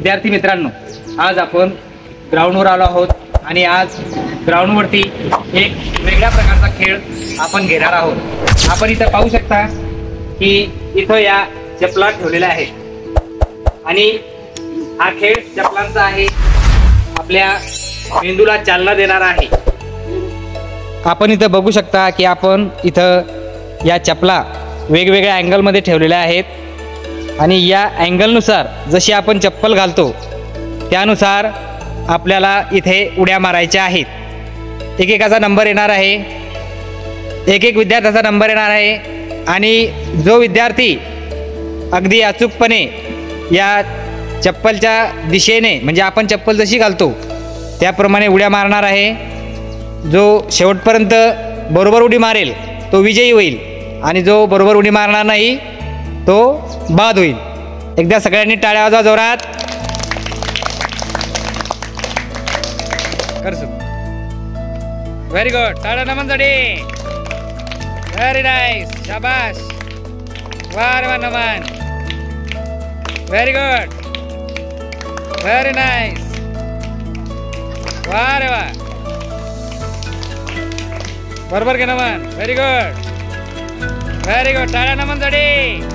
विद्यार्थी मित्रांनो, आज आपण ग्राउंडवर आलो आहोत आणि आज ग्राउंडवरती एक वेगळ्या प्रकारचा खेळ आपण घेणार आहोत। आपण इथं पाहू शकता की इथं या चपला ठेवलेल्या आहेत आणि हा खेळ चपलांचा आहे, आपल्या मेंदूला चालना देणारा आहे। आपण इथं बघू शकता की आपण इथं या चपला वेगवेगळ्या अँगलमध्ये ठेवलेल्या आहेत आणि या अँगलनुसार जशी आपण चप्पल घालतो त्यानुसार आपल्याला इथे उड्या मारायच्या आहेत। एकेकाचा नंबर येणार आहे, एक विद्यार्थ्याचा नंबर येणार आहे आणि जो विद्यार्थी अगदी अचूकपणे या चप्पलच्या दिशेने म्हणजे आपण चप्पल जशी घालतो त्याप्रमाणे उड्या मारणार आहे, जो शेवटपर्यंत बरोबर उडी मारेल तो विजयी होईल आणि जो बरोबर उडी मारणार नाही तो बाद होईल। एकदा सगळ्यांनी टाळ्या वाजवा जोरात। करसू व्हेरी गुड, टाळ्या नमनसाठी, व्हेरी नाईस, शाबाश, वाह रे वाह नमन, व्हेरी गुड, व्हेरी नाईस, वाह रे वाह, बरोबर के नमन, व्हेरी गुड, टाळ्या नमनसाठी।